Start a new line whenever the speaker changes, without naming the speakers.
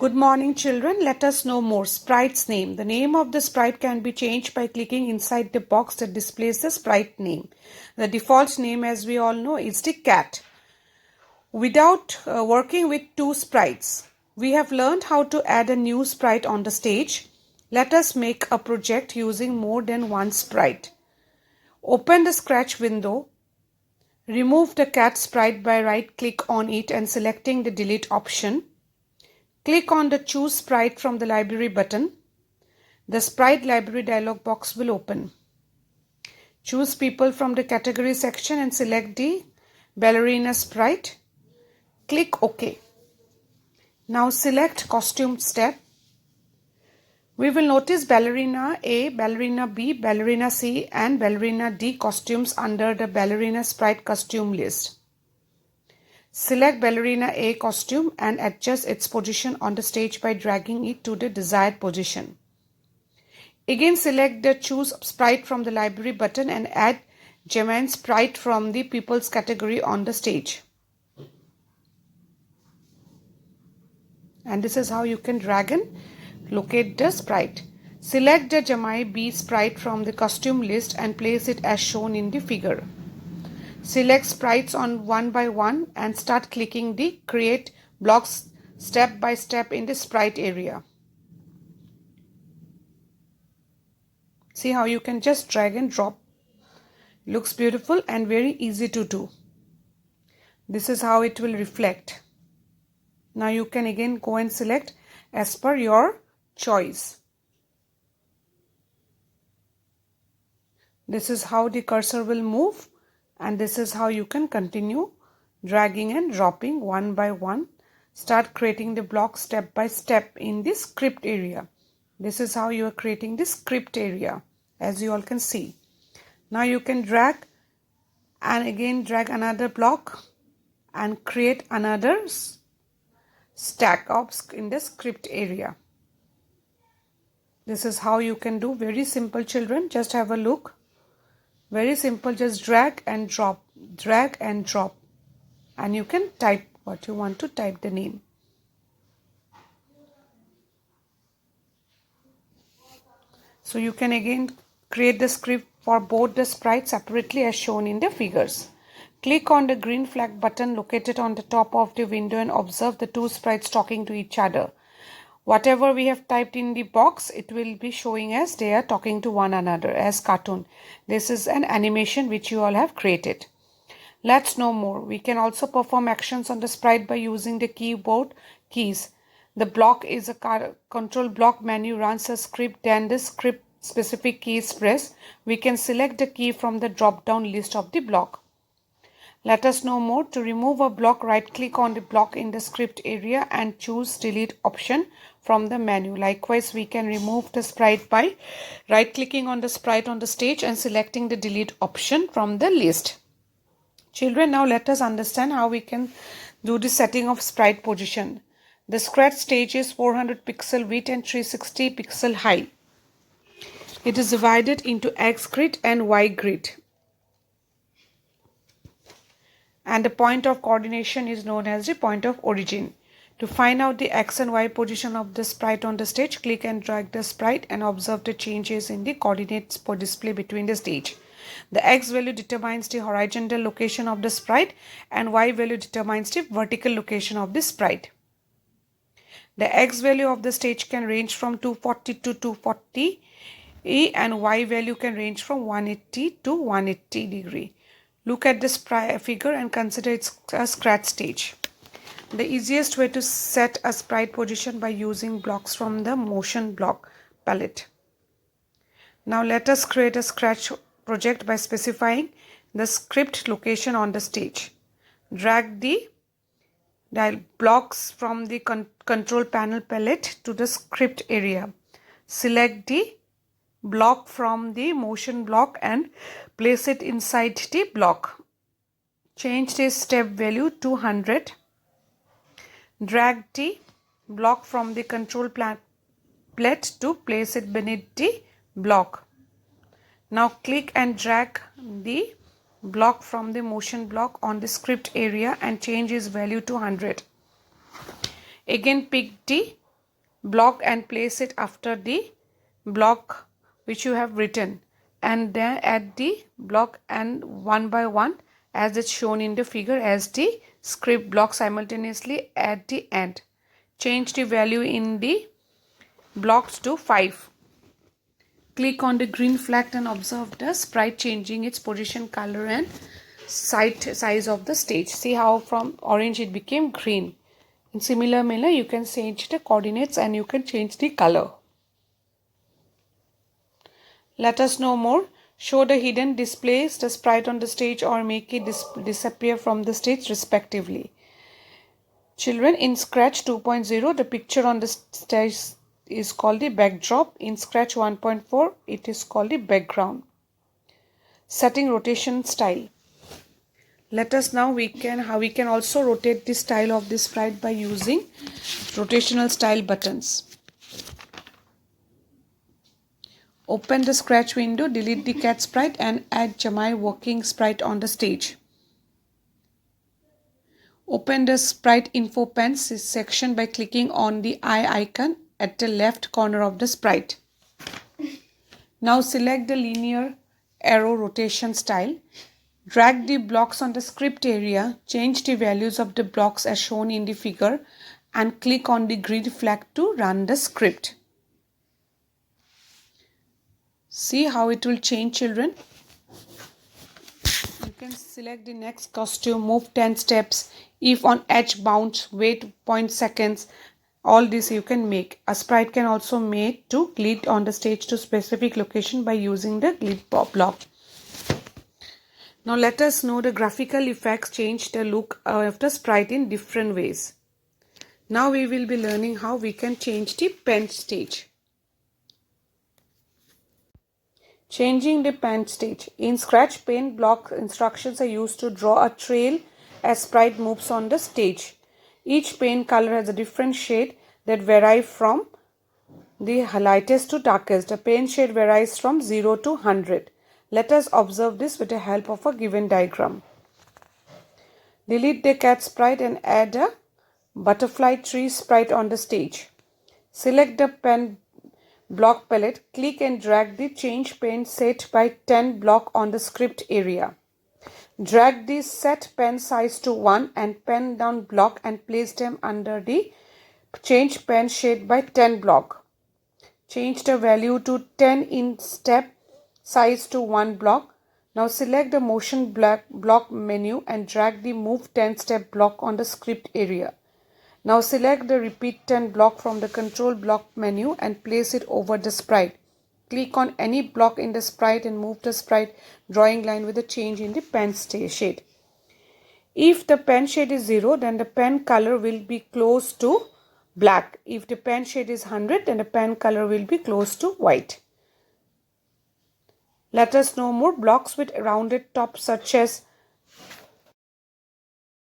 Good morning, children. Let us know more. Sprite's name. The name of the sprite can be changed by clicking inside the box that displays the sprite name. The default name, as we all know, is the cat. Without working with two sprites, we have learned how to add a new sprite on the stage. Let us make a project using more than one sprite. Open the Scratch window. Remove the cat sprite by right-click on it and selecting the Delete option. Click on the Choose Sprite from the Library button. The Sprite Library dialog box will open. Choose People from the Category section and select the Ballerina sprite. Click OK. Now select Costume step. We will notice Ballerina A, Ballerina B, Ballerina C and Ballerina D costumes under the Ballerina sprite costume list. Select Ballerina A costume and adjust its position on the stage by dragging it to the desired position. Again, select the Choose Sprite from the Library button and add Germain sprite from the People's category on the stage. And this is how you can drag and locate the sprite. Select the Jamai B sprite from the costume list and place it as shown in the figure. Select sprites on one by one and start clicking the Create blocks step by step in the sprite area. See how you can just drag and drop. Looks beautiful and very easy to do. This is how it will reflect. Now you can again go and select as per your choice. This is how the cursor will move. And this is how you can continue dragging and dropping one by one. Start creating the block step by step in the script area. This is how you are creating the script area, as you all can see. Now you can drag and again drag another block and create another stack of in the script area. This is how you can do. Very simple, children. Just have a look. Very simple, just drag and drop, and you can type what you want to type the name. So you can again create the script for both the sprites separately as shown in the figures. Click on the green flag button located on the top of the window and observe the two sprites talking to each other. Whatever we have typed in the box, it will be showing as they are talking to one another as cartoon. This is an animation which you all have created. Let's know more. We can also perform actions on the sprite by using the keyboard keys. The block is a control block menu runs a script, then the script specific key is pressed. We can select the key from the drop down list of the block. Let us know more. To remove a block, right click on the block in the script area and choose delete option from the menu. Likewise, we can remove the sprite by right clicking on the sprite on the stage and selecting the delete option from the list. Children, now let us understand how we can do the setting of sprite position. The Scratch stage is 400 pixel width and 360 pixel high. It is divided into X grid and Y grid. And the point of coordination is known as the point of origin. To find out the X and Y position of the sprite on the stage, click and drag the sprite and observe the changes in the coordinates for display between the stage. The X value determines the horizontal location of the sprite and Y value determines the vertical location of the sprite. The X value of the stage can range from 240 to 240 and Y value can range from 180 to 180 degree. Look at this figure and consider it's a Scratch stage. The easiest way to set a sprite position by using blocks from the motion block palette. Now let us create a Scratch project by specifying the script location on the stage. Drag the blocks from the control panel palette to the script area. Select the block from the motion block and place it inside the block. Change the step value to 100. Drag the block from the control palette to place it beneath the block. Now click and drag the block from the motion block on the script area and change its value to 100. Again pick the block and place it after the block which you have written, and then add the block and one by one as it's shown in the figure as the script block simultaneously at the end. Change the value in the blocks to 5. Click on the green flag and observe the sprite changing its position, color and size of the stage. See how from orange it became green. In similar manner, you can change the coordinates and you can change the color. Let us know more. Show the hidden, displace the sprite on the stage or make it disappear from the stage respectively. Children, in Scratch 2.0, the picture on the stage is called the backdrop. In Scratch 1.4, it is called the background. Setting rotation style. Let us now how we can also rotate the style of the sprite by using rotational style buttons. Open the Scratch window, delete the cat sprite and add Jamai walking sprite on the stage. Open the sprite info pane section by clicking on the eye icon at the left corner of the sprite. Now select the linear arrow rotation style. Drag the blocks on the script area, change the values of the blocks as shown in the figure and click on the green flag to run the script. See how it will change, children. You can select the next costume, move 10 steps. If on edge bounce, wait 0.0 seconds. All this you can make. A sprite can also made to glide on the stage to specific location by using the glide block. Now let us know the graphical effects change the look of the sprite in different ways. Now we will be learning how we can change the pen stage. Changing the pen stage. In Scratch, pen block instructions are used to draw a trail as sprite moves on the stage. Each pen color has a different shade that vary from the lightest to darkest. The pen shade varies from 0 to 100. Let us observe this with the help of a given diagram. Delete the cat sprite and add a butterfly tree sprite on the stage. Select the pen block palette, click and drag the change pen set by 10 block on the script area. Drag the set pen size to 1 and pen down block and place them under the change pen shade by 10 block. Change the value to 10 in step size to 1 block. Now select the motion block menu and drag the move 10 step block on the script area. Now select the repeat 10 block from the control block menu and place it over the sprite. Click on any block in the sprite and move the sprite drawing line with a change in the pen shade. If the pen shade is 0, then the pen color will be close to black. If the pen shade is 100, then the pen color will be close to white. Let us know more. Blocks with rounded tops such as